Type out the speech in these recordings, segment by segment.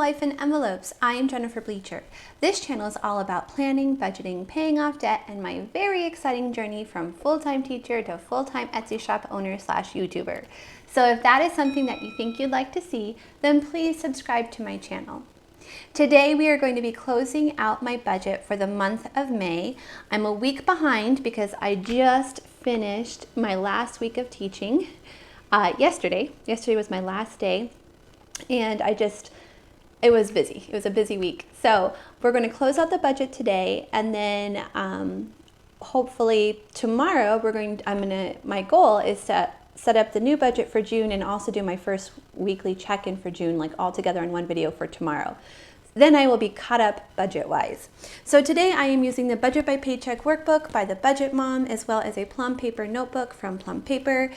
Life in Envelopes. I am Jennifer Bleecher. This channel is all about planning, budgeting, paying off debt, and my very exciting journey from full-time teacher to full-time Etsy shop owner / YouTuber. So if that is something that you think you'd like to see, then please subscribe to my channel. Today we are going to be closing out my budget for the month of May. I'm a week behind because I just finished my last week of teaching yesterday. Yesterday was my last day. And it was busy. It was a busy week. So we're going to close out the budget today, and then hopefully tomorrow my goal is to set up the new budget for June and also do my first weekly check-in for June, like all together in one video for tomorrow. Then I will be caught up budget-wise. So today I am using the Budget by Paycheck workbook by the Budget Mom, as well as a Plum Paper notebook from Plum Paper.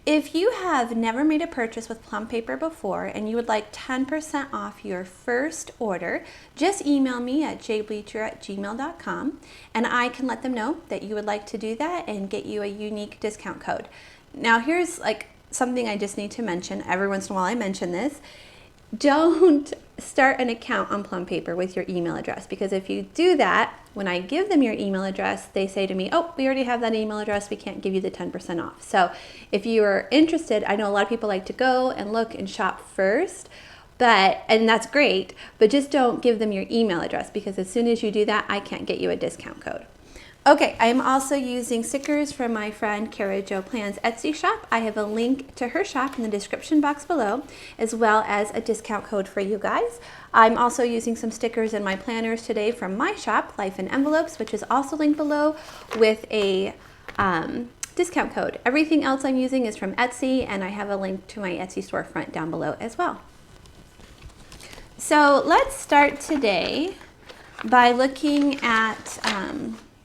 If you have never made a purchase with Plum Paper before and you would like 10% off your first order, just email me at jbleecher@gmail.com and I can let them know that you would like to do that and get you a unique discount code. Now here's something I just need to mention. Every once in a while I mention this. Don't start an account on Plum Paper with your email address, because if you do that, when I give them your email address, they say to me, oh, we already have that email address, we can't give you the 10% off. So if you are interested, I know a lot of people like to go and look and shop first, and that's great, but just don't give them your email address, because as soon as you do that, I can't get you a discount code. Okay, I am also using stickers from my friend Cara Jo Plans Etsy shop. I have a link to her shop in the description box below, as well as a discount code for you guys. I'm also using some stickers in my planners today from my shop, Life in Envelopes, which is also linked below with a discount code. Everything else I'm using is from Etsy, and I have a link to my Etsy storefront down below as well. So let's start today by looking at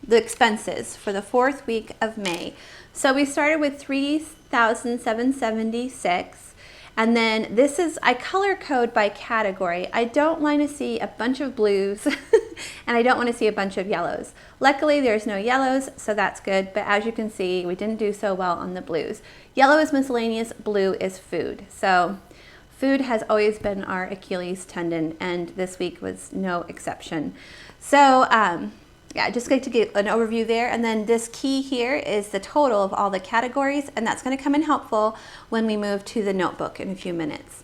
the expenses for the fourth week of May. So we started with $3,776, and then I color code by category. I don't want to see a bunch of blues and I don't want to see a bunch of yellows. Luckily there's no yellows, so that's good, but as you can see, we didn't do so well on the blues. Yellow is miscellaneous, blue is food. So food has always been our Achilles tendon, and this week was no exception. So yeah, just like to get an overview there, and then this key here is the total of all the categories, and that's going to come in helpful when we move to the notebook in a few minutes.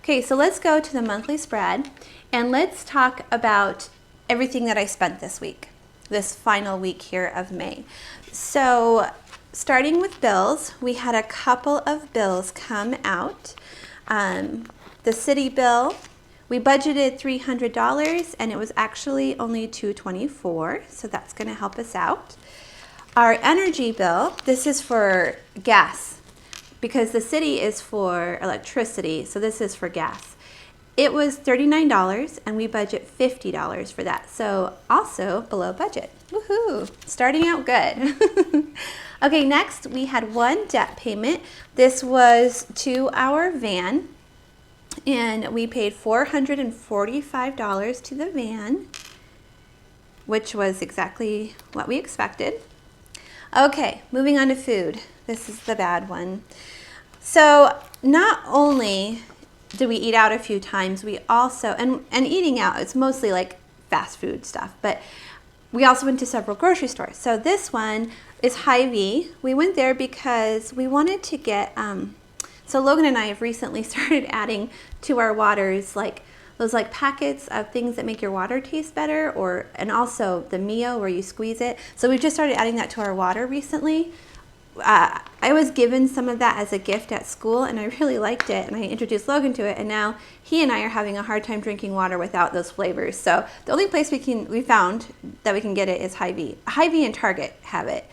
Okay, so let's go to the monthly spread, and let's talk about everything that I spent this week, this final week here of May. So starting with bills, we had a couple of bills come out. The city bill, we budgeted $300 and it was actually only $224, so that's going to help us out. Our energy bill, this is for gas because the city is for electricity, so this is for gas. It was $39 and we budget $50 for that, so also below budget. Woohoo! Starting out good. Okay, next we had one debt payment. This was to our van, and we paid $445 to the van, which was exactly what we expected. Okay, moving on to food. This is the bad one. So not only did we eat out a few times, we also, and eating out, it's mostly like fast food stuff, but we also went to several grocery stores. So this one is Hy-Vee. We went there because we wanted to get, so Logan and I have recently started adding to our waters those packets of things that make your water taste better, and also the Mio where you squeeze it. So we've just started adding that to our water recently. I was given some of that as a gift at school and I really liked it, and I introduced Logan to it, and now he and I are having a hard time drinking water without those flavors. So the only place we found that we can get it is Hy-Vee. Hy-Vee and Target have it,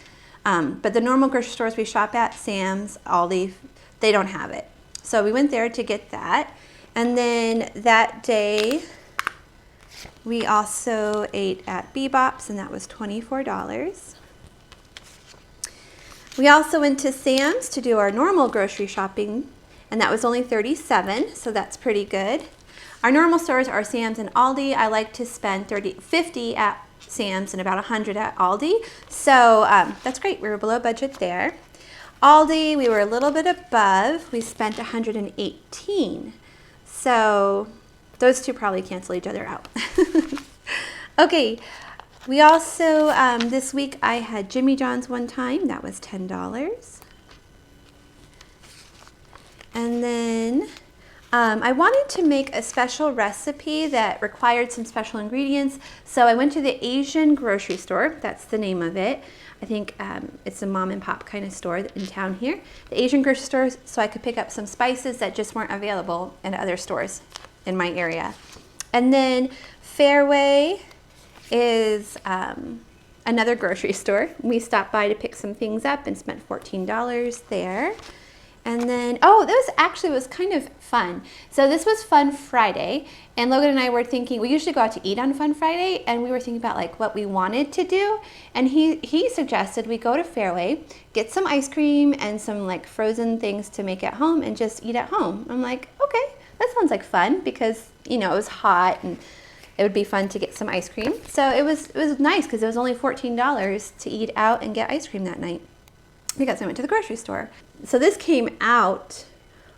but the normal grocery stores we shop at, Sam's, Aldi, they don't have it. So we went there to get that. And then that day, we also ate at Bebop's, and that was $24. We also went to Sam's to do our normal grocery shopping, and that was only $37, so that's pretty good. Our normal stores are Sam's and Aldi. I like to spend $50 at Sam's and about $100 at Aldi. So that's great. We were below budget there. Aldi, we were a little bit above. We spent $118. So those two probably cancel each other out. Okay, we also, this week I had Jimmy John's one time. That was $10. And then I wanted to make a special recipe that required some special ingredients. So I went to the Asian grocery store. That's the name of it. I think it's a mom and pop kind of store in town here. The Asian grocery store, so I could pick up some spices that just weren't available in other stores in my area. And then Fairway is another grocery store. We stopped by to pick some things up and spent $14 there. And then, oh, this was kind of fun. So this was Fun Friday, and Logan and I were thinking, we usually go out to eat on Fun Friday, and we were thinking about like what we wanted to do. And he suggested we go to Fairway, get some ice cream and some like frozen things to make at home and just eat at home. I'm like, okay, that sounds like fun, because, you know, it was hot and it would be fun to get some ice cream. So it was nice because it was only $14 to eat out and get ice cream that night, because I went to the grocery store. So this came out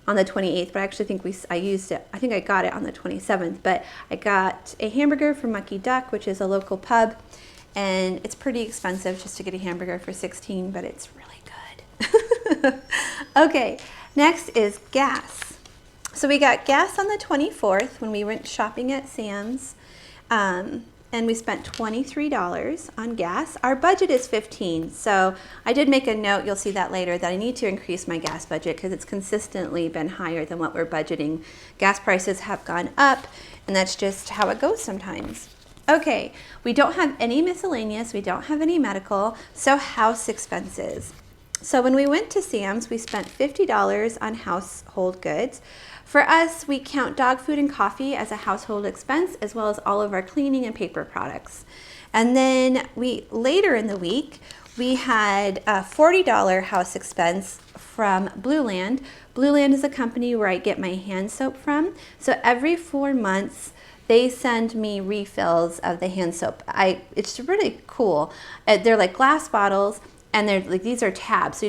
on the 28th, but I actually think I used it. I think I got it on the 27th, but I got a hamburger from Mucky Duck, which is a local pub, and it's pretty expensive just to get a hamburger for $16, but it's really good. Okay, next is gas. So we got gas on the 24th when we went shopping at Sam's. And we spent $23 on gas. Our budget is $15, so I did make a note, you'll see that later, that I need to increase my gas budget because it's consistently been higher than what we're budgeting. Gas prices have gone up, and that's just how it goes sometimes. Okay, we don't have any miscellaneous, we don't have any medical, so house expenses. So when we went to Sam's, we spent $50 on household goods. For us, we count dog food and coffee as a household expense, as well as all of our cleaning and paper products. And then later in the week, we had a $40 house expense from Blueland. Blueland is a company where I get my hand soap from. So every 4 months, they send me refills of the hand soap. It's really cool. They're like glass bottles, and they're like, these are tabs. So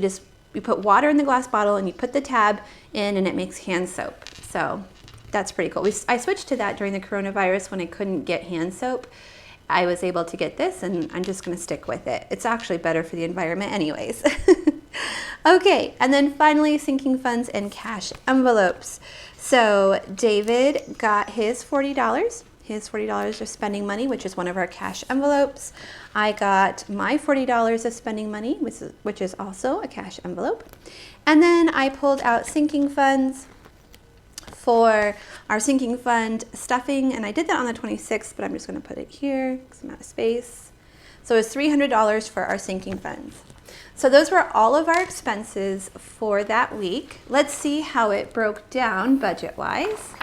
you put water in the glass bottle and you put the tab in and it makes hand soap. So that's pretty cool. I switched to that during the coronavirus when I couldn't get hand soap. I was able to get this, and I'm just gonna stick with it. It's actually better for the environment anyways. Okay, and then finally, sinking funds and cash envelopes. So David got his $40. His $40 of spending money, which is one of our cash envelopes. I got my $40 of spending money, which is also a cash envelope. And then I pulled out sinking funds for our sinking fund stuffing, and I did that on the 26th, but I'm just going to put it here because I'm out of space. So it's $300 for our sinking funds. So those were all of our expenses for that week. Let's see how it broke down budget-wise.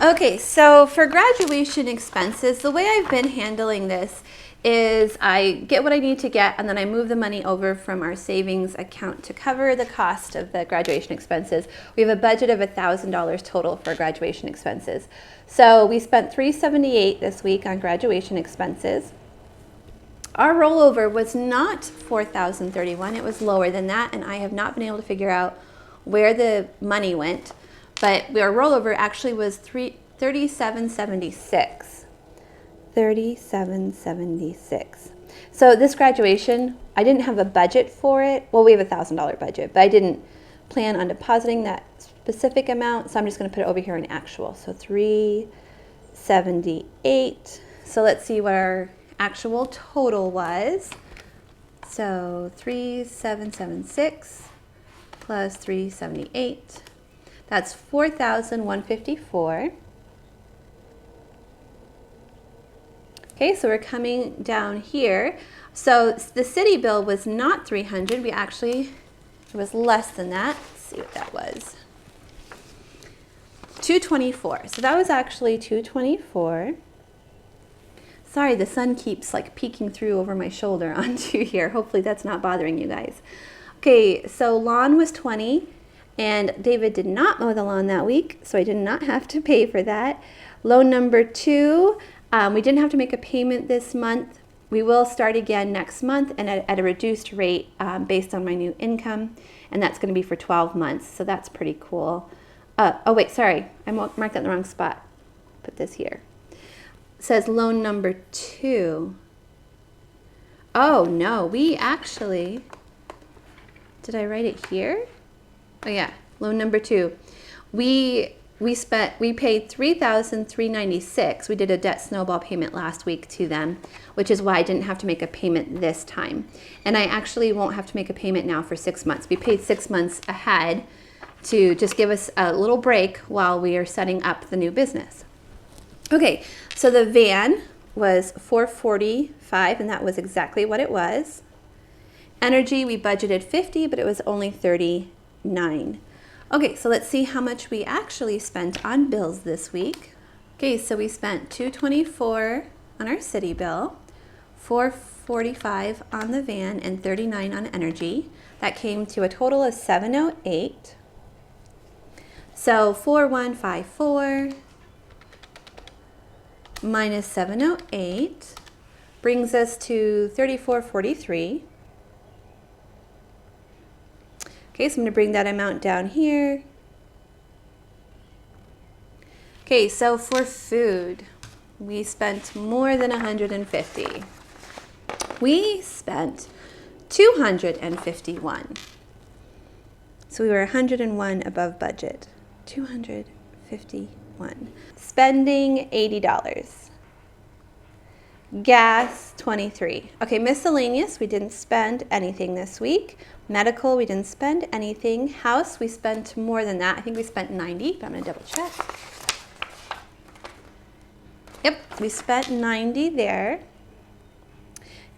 Okay, so for graduation expenses, the way I've been handling this is I get what I need to get, and then I move the money over from our savings account to cover the cost of the graduation expenses. We have a budget of $1,000 total for graduation expenses. So we spent $378 this week on graduation expenses. Our rollover was not $4,031, it was lower than that, and I have not been able to figure out where the money went. But our rollover actually was $37.76. $37.76. So this graduation, I didn't have a budget for it. Well, we have a $1,000 budget, but I didn't plan on depositing that specific amount, so I'm just going to put it over here in actual. So $378. So let's see what our actual total was. So 3,776 plus 378. That's $4,154. Okay, so we're coming down here. So the city bill was not $300. It was less than that. Let's see what that was. $224. So that was actually $224. Sorry, the sun keeps like peeking through over my shoulder onto here. Hopefully that's not bothering you guys. Okay, so lawn was $20, and David did not mow the lawn that week, so I did not have to pay for that. Loan number 2, we didn't have to make a payment this month. We will start again next month, and at a reduced rate based on my new income, and that's going to be for 12 months, so that's pretty cool. Oh wait, sorry, I marked that in the wrong spot. put this here. It says loan number 2. Oh no, we actually, did I write it here? Oh yeah, loan number 2. We paid $3,396. We did a debt snowball payment last week to them, which is why I didn't have to make a payment this time. And I actually won't have to make a payment now for 6 months. We paid 6 months ahead to just give us a little break while we are setting up the new business. Okay, so the van was $445, and that was exactly what it was. Energy, we budgeted $50, but it was only $39. Okay, so let's see how much we actually spent on bills this week. Okay, so we spent $224 on our city bill, $445 on the van, and $39 on energy. That came to a total of $708. So 4154 minus 708 brings us to 3443. Okay, so I'm going to bring that amount down here. Okay, so for food, we spent more than $150. We spent $251. So we were $101 above budget. $251. Spending $80. Gas, $23. Okay, miscellaneous, we didn't spend anything this week. Medical, we didn't spend anything. House, we spent more than that. I think we spent $90, but I'm gonna double check. Yep, we spent $90 there.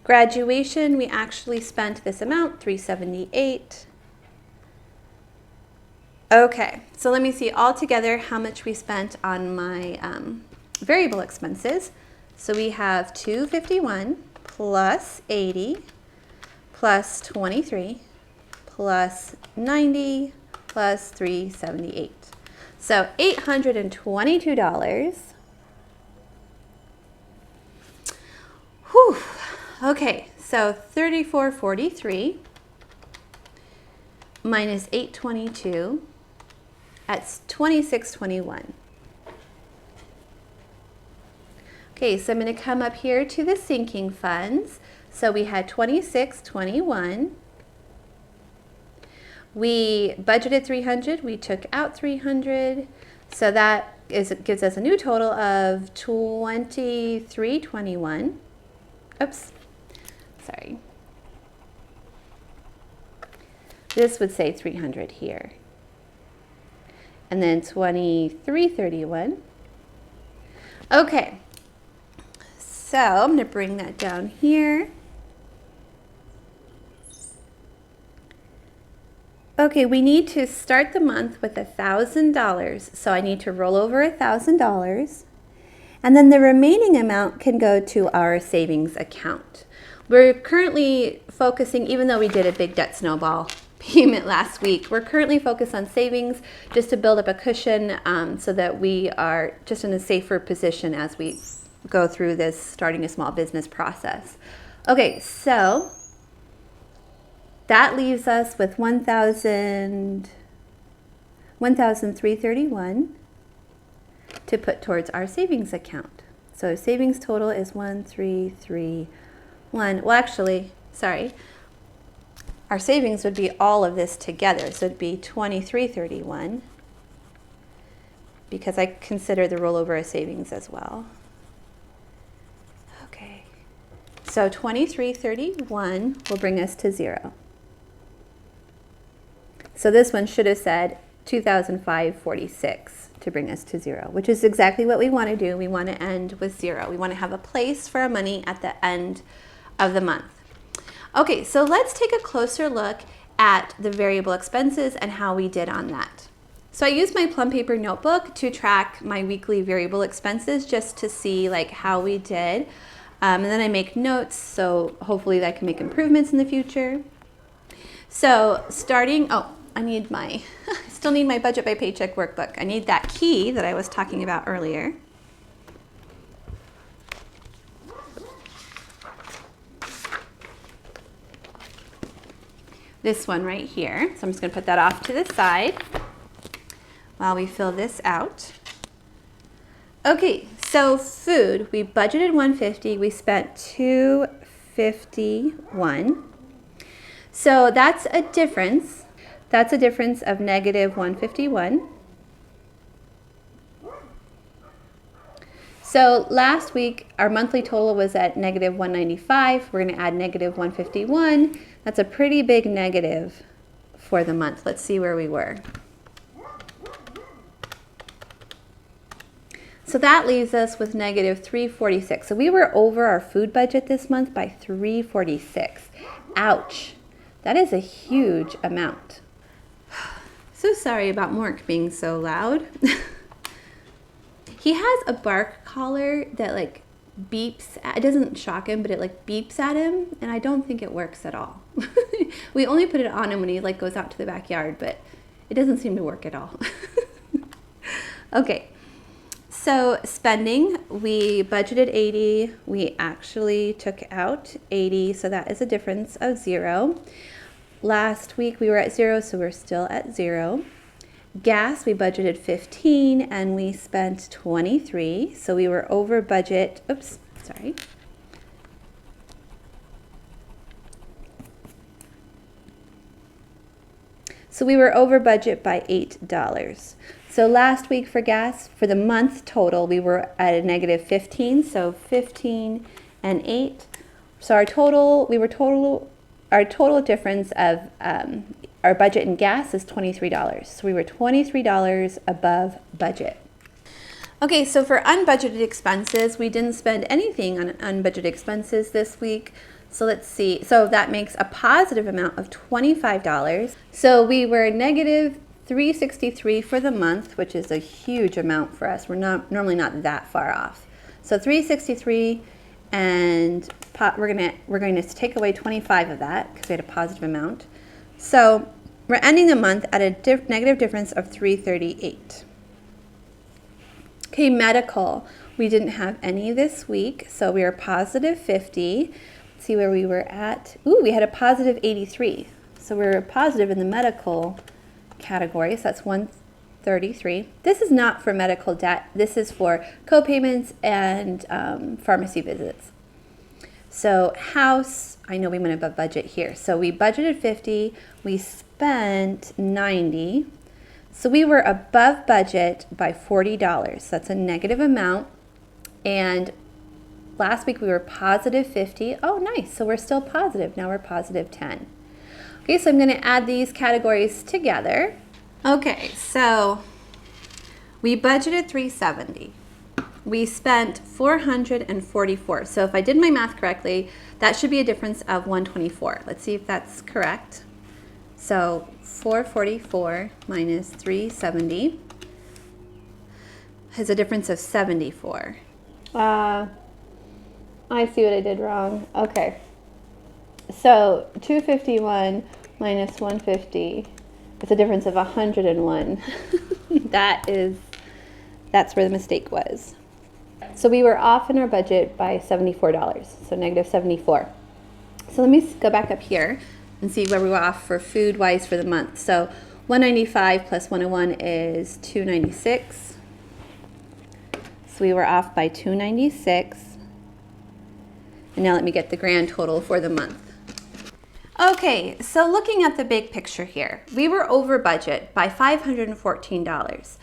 Graduation, we actually spent this amount, $378. Okay, so let me see all together how much we spent on my variable expenses. So we have $251 plus $80 plus $23 plus $90 plus $378. So $822. Whew. Okay, so $34.43 minus $822. That's $26.21. Okay, so I'm going to come up here to the sinking funds. So we had $26.21. We budgeted $300. We took out $300. So that gives us a new total of $23.21. Oops, sorry. This would say 300 here. And then $23.31. Okay. So I'm going to bring that down here. Okay, we need to start the month with $1,000. So I need to roll over $1,000. And then the remaining amount can go to our savings account. We're currently focusing, even though we did a big debt snowball payment last week, we're currently focused on savings just to build up a cushion so that we are just in a safer position as we go through this starting a small business process. Okay, so that leaves us with $1,331 to put towards our savings account. So savings total is 1,331. Well, actually, sorry. Our savings would be all of this together. So it'd be 2,331 because I consider the rollover a savings as well. Okay. So 2,331 will bring us to 0. So this one should have said 2,546 to bring us to 0, which is exactly what we want to do. We want to end with 0. We want to have a place for our money at the end of the month. Okay, so let's take a closer look at the variable expenses and how we did on that. So I used my Plum Paper notebook to track my weekly variable expenses just to see like how we did. And then I make notes, so hopefully that can make improvements in the future. So starting, I still need my Budget by Paycheck workbook. I need that key that I was talking about earlier. This one right here. So I'm just going to put that off to the side while we fill this out. Okay, so food, we budgeted $150, we spent $251. So that's a difference. That's a difference of negative $151. So last week, our monthly total was at negative $195. We're going to add negative $151. That's a pretty big negative for the month. Let's see where we were. So that leaves us with negative $346. So we were over our food budget this month by $346. Ouch. That is a huge amount. So sorry about Mork being so loud. He has a bark collar that like beeps. It doesn't shock him, but it like beeps at him, and I don't think it works at all. We only put it on him when he like goes out to the backyard, but it doesn't seem to work at all. Okay, so spending, we budgeted 80. We actually took out 80, so that is a difference of 0. Last week we were at 0, so we're still at 0. Gas, we budgeted 15 and we spent 23, so we were over budget. Oops, sorry. So we were over budget by $8. So last week for gas, for the month total, we were at a negative 15, so 15 and 8. So our total difference of our budget in gas is $23. So we were $23 above budget. Okay, so for unbudgeted expenses, we didn't spend anything on unbudgeted expenses this week. So let's see. So that makes a positive amount of $25. So we were negative $363 for the month, which is a huge amount for us. We're normally not that far off. So $363, and we're going to take away 25 of that because we had a positive amount. So we're ending the month at a negative difference of $338. Okay, medical. We didn't have any this week, so we were positive 50. Let's see where we were at. Ooh, we had a positive 83. So we were positive in the medical category, so that's 133. This is not for medical debt. This is for co-payments and pharmacy visits. So house, I know we went above budget here. So we budgeted 50, we spent 90. So we were above budget by $40. That's a negative amount. And last week we were positive 50. Oh, nice. So we're still positive. Now we're positive 10. Okay, so I'm going to add these categories together. Okay, so we budgeted 370. We spent 444. So if I did my math correctly, that should be a difference of 124. Let's see if that's correct. So 444 minus 370 has a difference of 74. I see what I did wrong. Okay. So 251 minus 150 is a difference of 101. That's where the mistake was. So we were off in our budget by $74, so negative 74. So let me go back up here and see where we were off for food-wise for the month. So 195 plus 101 is 296. So we were off by 296. And now let me get the grand total for the month. Okay, so looking at the big picture here, we were over budget by $514.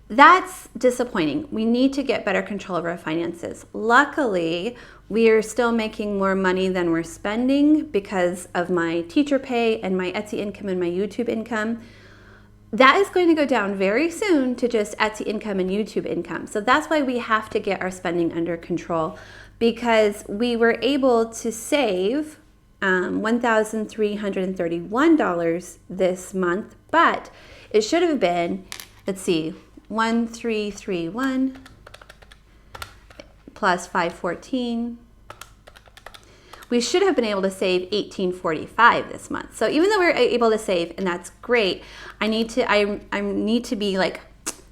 That's disappointing. We need to get better control of our finances. Luckily, we are still making more money than we're spending because of my teacher pay and my Etsy income and my YouTube income. That is going to go down very soon to just Etsy income and YouTube income. So that's why we have to get our spending under control, because we were able to save $1,331 this month, but it should have been, let's see, 1,331 plus 514. We should have been able to save $1,845 this month. So even though we're able to save, and that's great, I need to be like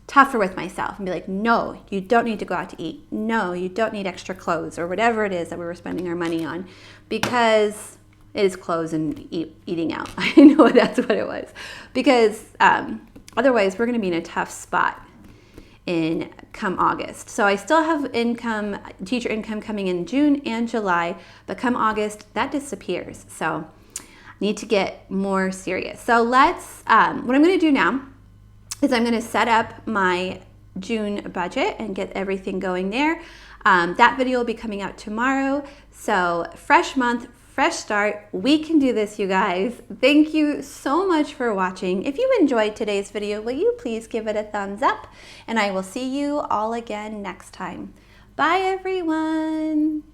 tougher with myself and be like, no, you don't need to go out to eat. No, you don't need extra clothes or whatever it is that we were spending our money on, because it is clothes and eating out. I know that's what it was, because otherwise we're going to be in a tough spot come August. So I still have income, teacher income coming in June and July, but come August, that disappears. So I need to get more serious. So let's, what I'm gonna do now is I'm gonna set up my June budget and get everything going there. That video will be coming out tomorrow. So fresh month, fresh start. We can do this, you guys. Thank you so much for watching. If you enjoyed today's video, will you please give it a thumbs up? And I will see you all again next time. Bye, everyone.